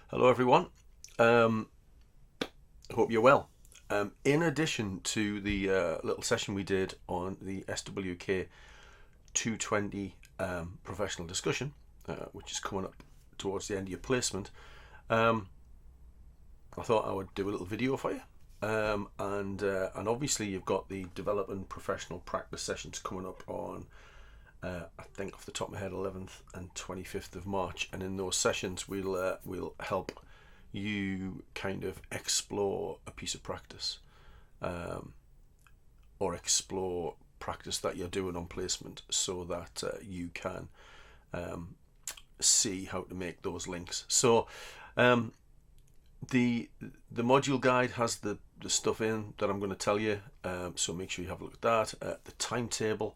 Hello everyone. Hope you're well. In addition to the little session we did on the SWK220 professional discussion, which is coming up towards the end of your placement, I thought I would do a little video for you. And obviously you've got the developing professional practice sessions coming up on I think off the top of my head 11th and 25th of March, and in those sessions we'll help you kind of explore a piece of practice, or explore practice that you're doing on placement, so that you can see how to make those links. So the module guide has the stuff in that I'm going to tell you, so make sure you have a look at that. The timetable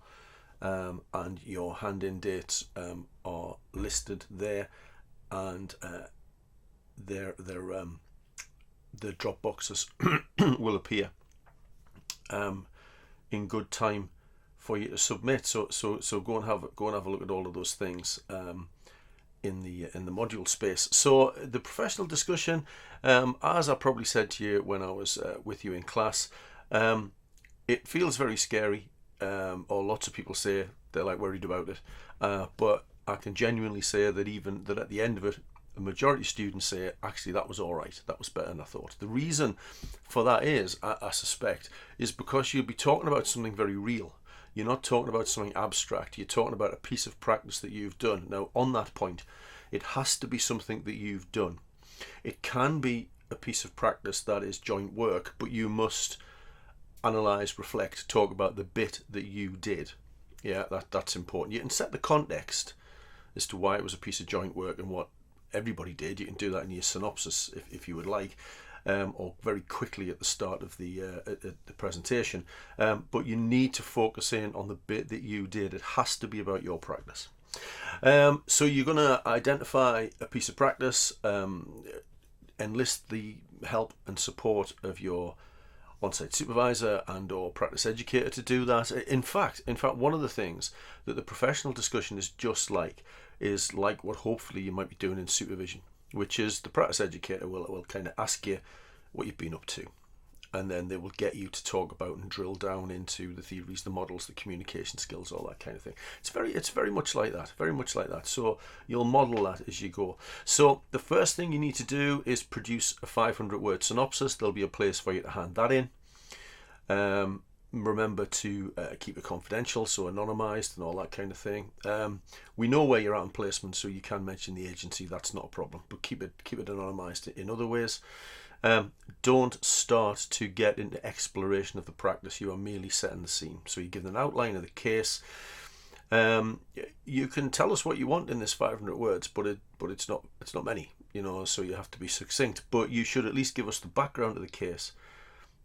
and your hand-in dates are listed there, and the drop boxes will appear in good time for you to submit. So go and have a look at all of those things in the module space. So the professional discussion, as I probably said to you when I was with you in class, it feels very scary. Or lots of people say they're like worried about it, but I can genuinely say that even that at the end of it, the majority of students say actually that was all right, that was better than I thought. The reason for that is, I suspect, is because you'll be talking about something very real. You're not talking about something abstract. You're talking about a piece of practice that you've done. Now, on that point, it has to be something that you've done. It can be a piece of practice that is joint work, but you must analyze, reflect, talk about the bit that you did. Yeah, that's important. You can set the context as to why it was a piece of joint work and what everybody did. You can do that in your synopsis if you would like, or very quickly at the start of the presentation. But you need to focus in on the bit that you did. It has to be about your practice. So you're going to identify a piece of practice, enlist the help and support of your on-site supervisor and or practice educator to do that. In fact, one of the things that the professional discussion is like what hopefully you might be doing in supervision, which is the practice educator will kind of ask you what you've been up to, and then they will get you to talk about and drill down into the theories, the models, the communication skills, all that kind of thing. It's very much like that. So you'll model that as you go. So the first thing you need to do is produce a 500-word synopsis. There'll be a place for you to hand that in. Remember to keep it confidential, so anonymized and all that kind of thing. We know where you're at in placement, so you can mention the agency. That's not a problem, but keep it anonymized in other ways. Don't start to get into exploration of the practice. You are merely setting the scene. So you give an outline of the case. You can tell us what you want in this 500 words, but it's not many, so you have to be succinct. But you should at least give us the background of the case,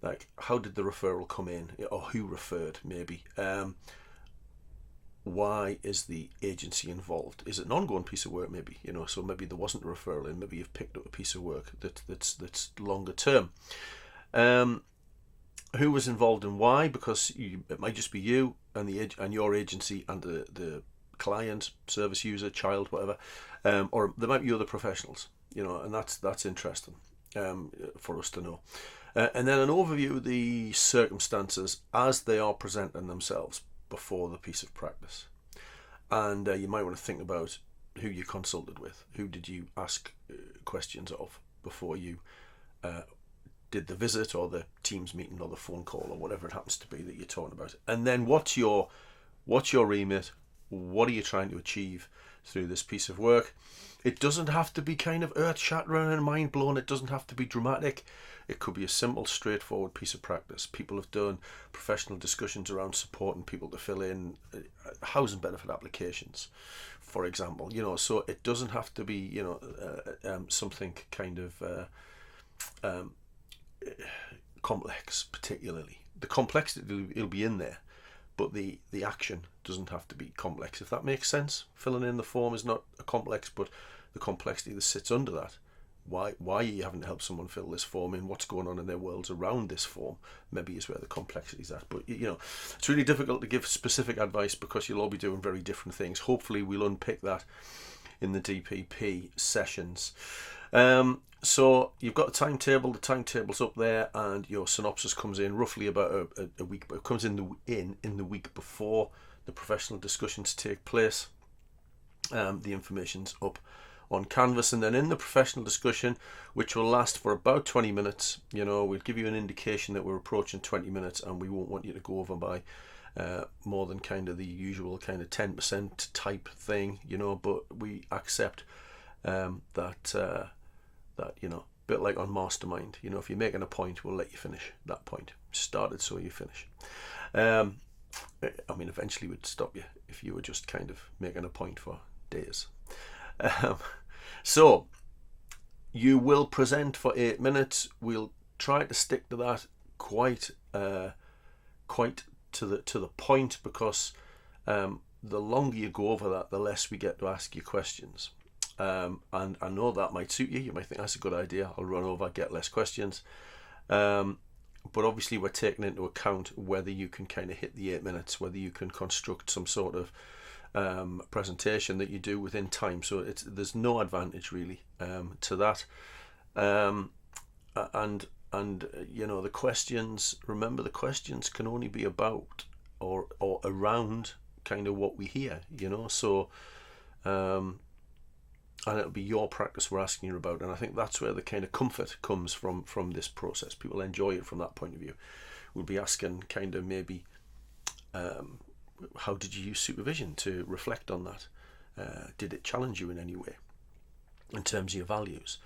like how did the referral come in, or who referred, maybe. Why is the agency involved? Is it an ongoing piece of work, maybe? So maybe there wasn't a referral in, maybe you've picked up a piece of work that's longer term. Who was involved and why? Because it might just be you and your agency and the client, service user, child, whatever, or there might be other professionals, and that's interesting for us to know. And then an overview of the circumstances as they are presenting themselves before the piece of practice. And you might want to think about who you consulted with, who did you ask questions of before you did the visit or the Teams meeting or the phone call or whatever it happens to be that you're talking about. And then what's your remit? What are you trying to achieve through this piece of work? It doesn't have to be kind of earth-shattering and mind-blowing. It doesn't have to be dramatic. It could be a simple, straightforward piece of practice. People have done professional discussions around supporting people to fill in housing benefit applications, for example. So it doesn't have to be, something kind of complex, particularly. The complexity will be in there, but the action doesn't have to be complex, if that makes sense. Filling in the form is not a complex, but the complexity that sits under that. Why are you having to help someone fill this form in? What's going on in their worlds around this form? Maybe is where the complexity is at. But it's really difficult to give specific advice because you'll all be doing very different things. Hopefully we'll unpick that in the DPP sessions. So you've got a timetable. The timetable's up there, and your synopsis comes in roughly about a week. It comes in the week before the professional discussions take place. The information's up on Canvas, and then in the professional discussion, which will last for about 20 minutes, we'll give you an indication that we're approaching 20 minutes, and we won't want you to go over by more than kind of the usual kind of 10% type thing, but we accept that bit like on Mastermind, if you're making a point, we'll let you finish that point. Started, so you finish. Eventually we'd stop you if you were just kind of making a point for days. So you will present for 8 minutes. We'll try to stick to that quite to the point, because the longer you go over that, the less we get to ask you questions. And I know that might suit you. You might think that's a good idea. I'll run over, get less questions. But obviously we're taking into account whether you can kind of hit the 8 minutes, whether you can construct some sort of presentation that you do within time. So there's no advantage really to that. And the questions, remember, the questions can only be about or around kind of what we hear, so and it'll be your practice we're asking you about. And I think that's where the kind of comfort comes from this process. People enjoy it from that point of view. We'll be asking kind of maybe how did you use supervision to reflect on that? Did it challenge you in any way in terms of your values?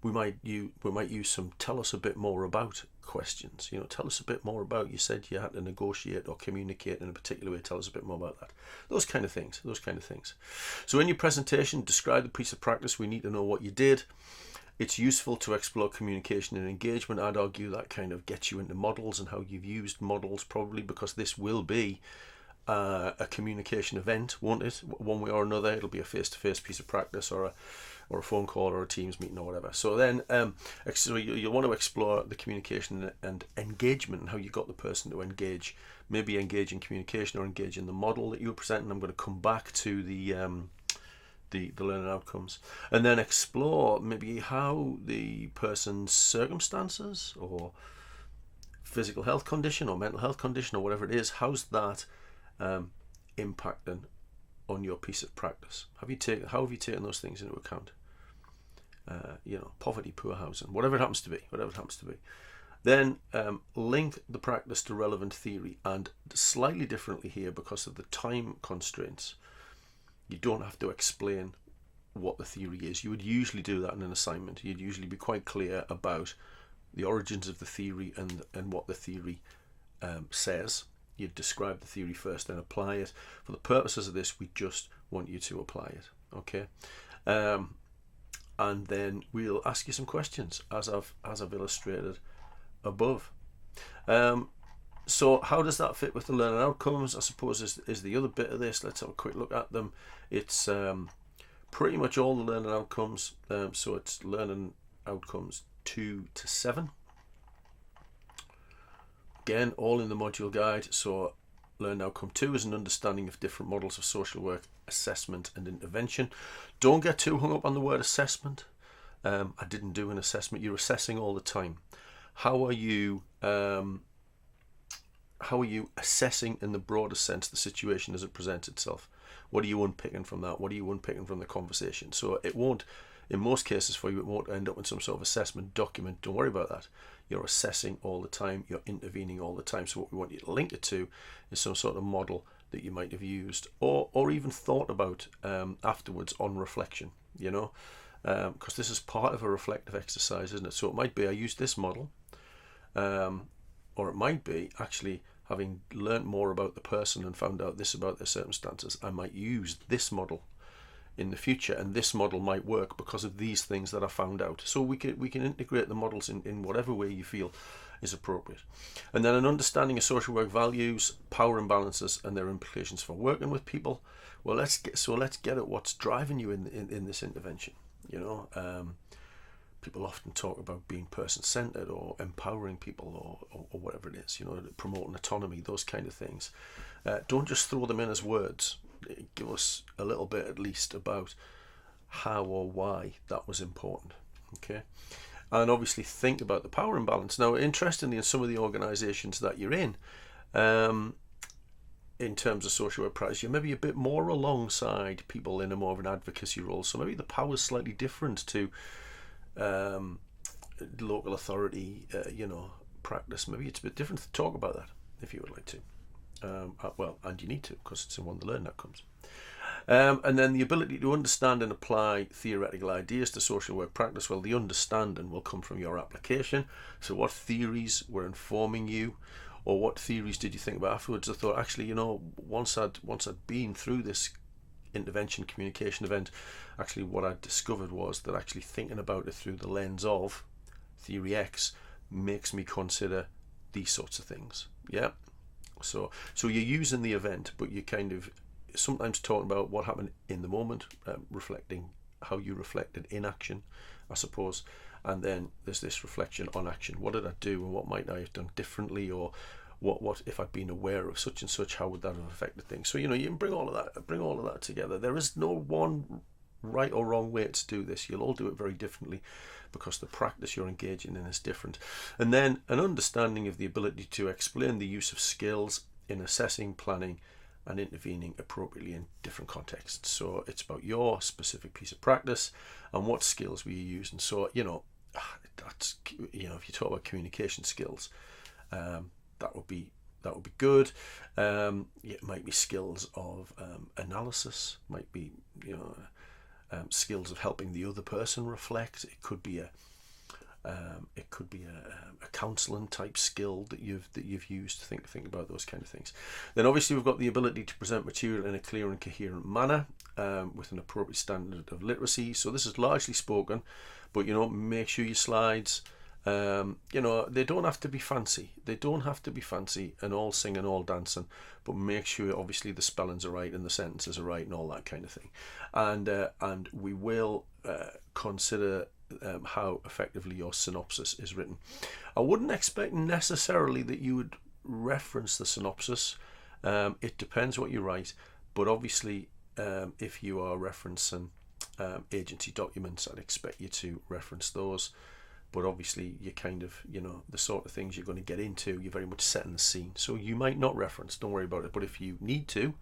We might use some tell us a bit more about questions. Tell us a bit more about, you said you had to negotiate or communicate in a particular way. Tell us a bit more about that. Those kind of things. So in your presentation, describe the piece of practice. We need to know what you did. It's useful to explore communication and engagement. I'd argue that kind of gets you into models and how you've used models, probably, because this will be a communication event, won't it? One way or another, it'll be a face-to-face piece of practice, or a phone call, or a Teams meeting, or whatever. So then, you'll want to explore the communication and engagement, and how you got the person to engage. Maybe engage in communication or engage in the model that you were presenting. I'm going to come back to the learning outcomes, and then explore maybe how the person's circumstances or physical health condition or mental health condition or whatever it is, how's that impacting on your piece of practice? How have you taken those things into account? Poverty, poor housing, whatever it happens to be. Then link the practice to relevant theory, and slightly differently here, because of the time constraints, you don't have to explain what the theory is. You would usually do that in an assignment. You'd usually be quite clear about the origins of the theory and what the theory says. You'd describe the theory first, then apply it. For the purposes of this, we just want you to apply it, okay? And then we'll ask you some questions, as I've illustrated above. So how does that fit with the learning outcomes, I suppose, is the other bit of this. Let's have a quick look at them. It's pretty much all the learning outcomes. So it's learning outcomes 2 to 7. Again, all in the module guide. So learning outcome 2 is an understanding of different models of social work, assessment and intervention. Don't get too hung up on the word assessment. I didn't do an assessment. You're assessing all the time. How are you assessing in the broader sense the situation as it presents itself? What are you unpicking from that? What are you unpicking from the conversation? So it won't, in most cases for you, it won't end up in some sort of assessment document. Don't worry about that. You're assessing all the time. You're intervening all the time. So what we want you to link it to is some sort of model that you might have used or even thought about afterwards on reflection, because this is part of a reflective exercise, isn't it? So it might be I used this model, or it might be actually having learnt more about the person and found out this about their circumstances, I might use this model in the future, and this model might work because of these things that I found out. So we can integrate the models in whatever way you feel is appropriate. And then an understanding of social work values, power imbalances and their implications for working with people. Well, let's get at what's driving you in this intervention. People often talk about being person-centered or empowering people or whatever it is, promoting autonomy, those kind of things. Don't just throw them in as words. Give us a little bit at least about how or why that was important. Okay. And obviously think about the power imbalance. Now, interestingly, in some of the organisations that you're in terms of social work practice, you're maybe a bit more alongside people in a more of an advocacy role. So maybe the power is slightly different to local authority, practice. Maybe it's a bit different to talk about that if you would like to. Well, and you need to, because it's in one of the learning outcomes. And then the ability to understand and apply theoretical ideas to social work practice. Well, the understanding will come from your application. So what theories were informing you, or what theories did you think about afterwards? I thought, actually, once I'd been through this intervention communication event, actually what I discovered was that actually thinking about it through the lens of theory X makes me consider these sorts of things. Yeah. So you're using the event, but you kind of sometimes talking about what happened in the moment, reflecting how you reflected in action, I suppose. And then there's this reflection on action. What did I do, and what might I have done differently, or what if I'd been aware of such and such, how would that have affected things? So you can bring all of that together. There is no one right or wrong way to do this. You'll all do it very differently, because the practice you're engaging in is different. And then an understanding of the ability to explain the use of skills in assessing, planning, and intervening appropriately in different contexts. So it's about your specific piece of practice and what skills were you using. So that's if you talk about communication skills, that would be good. It might be skills of analysis, might be skills of helping the other person reflect. It could be a counselling type skill that you've used to think about those kind of things. Then obviously we've got the ability to present material in a clear and coherent manner with an appropriate standard of literacy. So this is largely spoken, but make sure your slides they don't have to be fancy. They don't have to be fancy and all singing, all dancing, but make sure obviously the spellings are right and the sentences are right and all that kind of thing. And we will consider how effectively your synopsis is written. I wouldn't expect necessarily that you would reference the synopsis. It depends what you write, but obviously if you are referencing agency documents, I'd expect you to reference those. But obviously you kind of, the sort of things you're going to get into, you're very much setting the scene. So you might not reference, don't worry about it. But if you need to,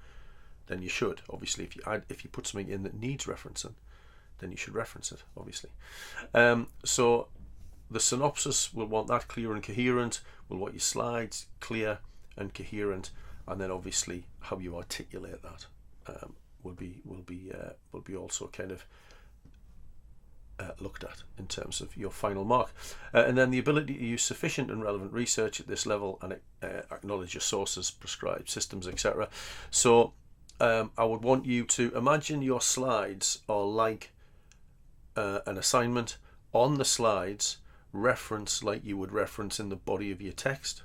then you should. Obviously, if you put something in that needs referencing, then you should reference it, obviously. So the synopsis, we'll want that clear and coherent. We'll want your slides clear and coherent. And then obviously how you articulate that will be also kind of looked at in terms of your final mark. And then the ability to use sufficient and relevant research at this level and acknowledge your sources, prescribed systems, etc. So I would want you to imagine your slides are like an assignment. On the slides, reference like you would reference in the body of your text,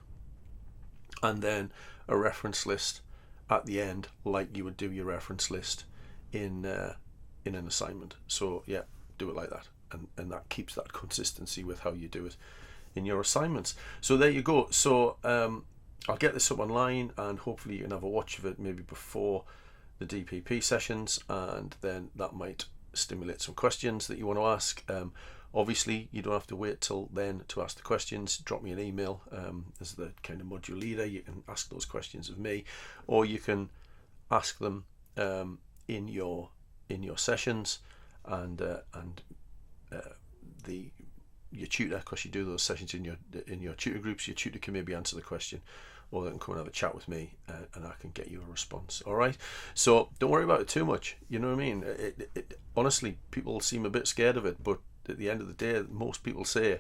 and then a reference list at the end like you would do your reference list in an assignment. So yeah, do it like that, and that keeps that consistency with how you do it in your assignments. So there you go. So I'll get this up online, and hopefully you can have a watch of it maybe before the DPP sessions, and then that might stimulate some questions that you want to ask. Obviously you don't have to wait till then to ask the questions. Drop me an email as the kind of module leader. You can ask those questions of me, or you can ask them in your sessions, and your tutor, because you do those sessions in your tutor groups, your tutor can maybe answer the question, or they can come and have a chat with me, and I can get you a response. All right, so don't worry about it too much. You know what I mean? Honestly, people seem a bit scared of it, but at the end of the day, most people say,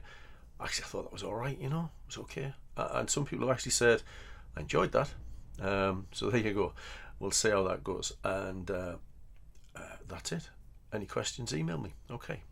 actually I thought that was all right, it was okay. And some people have actually said, I enjoyed that. So there you go. We'll see how that goes, and that's it. Any questions, email me. Okay.